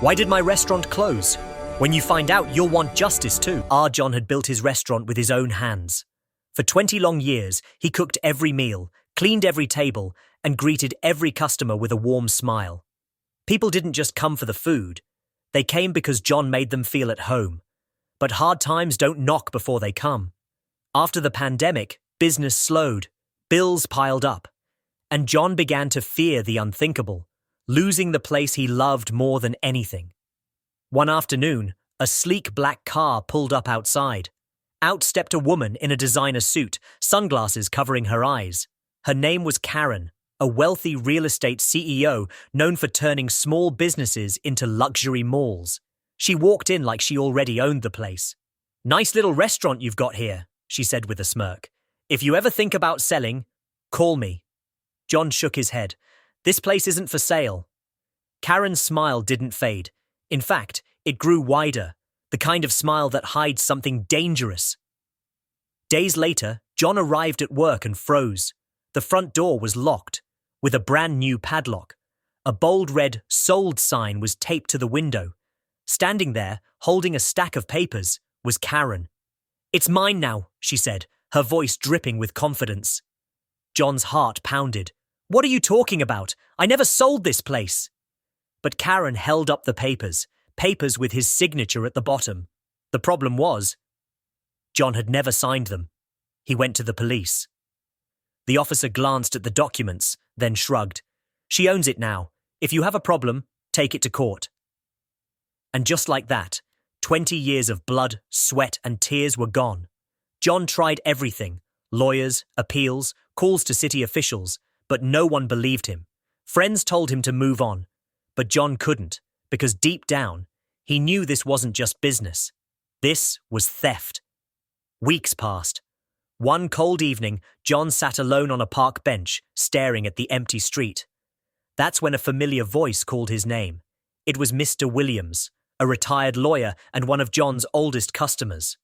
Why did my restaurant close? When you find out, you'll want justice too. John had built his restaurant with his own hands. For 20 long years, he cooked every meal, cleaned every table, and greeted every customer with a warm smile. People didn't just come for the food. They came because John made them feel at home. But hard times don't knock before they come. After the pandemic, business slowed, bills piled up, and John began to fear the unthinkable, losing the place he loved more than anything. One afternoon, a sleek black car pulled up outside. Out stepped a woman in a designer suit, sunglasses covering her eyes. Her name was Karen, a wealthy real estate CEO known for turning small businesses into luxury malls. She walked in like she already owned the place. "Nice little restaurant you've got here," she said with a smirk. "If you ever think about selling, call me." John shook his head. "This place isn't for sale." Karen's smile didn't fade. In fact, it grew wider, the kind of smile that hides something dangerous. Days later, John arrived at work and froze. The front door was locked, with a brand new padlock. A bold red "Sold" sign was taped to the window. Standing there, holding a stack of papers, was Karen. "It's mine now," she said, her voice dripping with confidence. John's heart pounded. "What are you talking about? I never sold this place." But Karen held up the papers with his signature at the bottom. The problem was, John had never signed them. He went to the police. The officer glanced at the documents, then shrugged. "She owns it now. If you have a problem, take it to court." And just like that, 20 years of blood, sweat, and tears were gone. John tried everything: lawyers, appeals, calls to city officials, but no one believed him. Friends told him to move on, but John couldn't, because deep down, he knew this wasn't just business. This was theft. Weeks passed. One cold evening, John sat alone on a park bench, staring at the empty street. That's when a familiar voice called his name. It was Mr. Williams, a retired lawyer and one of John's oldest customers.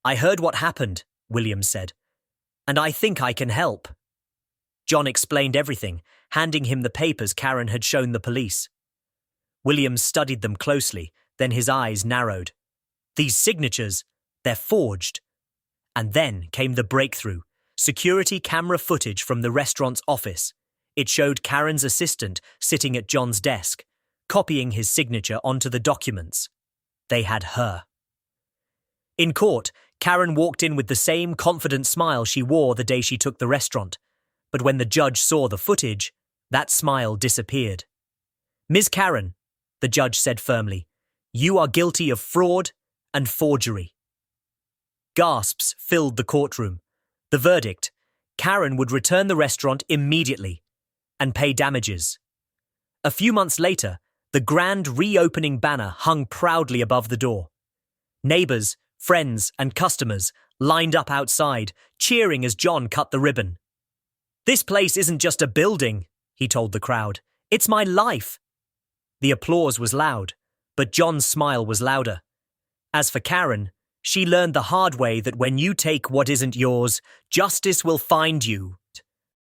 "I heard what happened," Williams said, "and I think I can help." John explained everything, handing him the papers Karen had shown the police. Williams studied them closely, then his eyes narrowed. "These signatures, they're forged." And then came the breakthrough: security camera footage from the restaurant's office. It showed Karen's assistant sitting at John's desk, copying his signature onto the documents. They had her. In court, Karen walked in with the same confident smile she wore the day she took the restaurant. But when the judge saw the footage, that smile disappeared. "Ms. Karen," the judge said firmly, "you are guilty of fraud and forgery." Gasps filled the courtroom. The verdict: Karen would return the restaurant immediately and pay damages. A few months later, the grand reopening banner hung proudly above the door. Neighbors, friends, and customers lined up outside, cheering as John cut the ribbon. "This place isn't just a building," he told the crowd. "It's my life." The applause was loud, but John's smile was louder. As for Karen, she learned the hard way that when you take what isn't yours, justice will find you.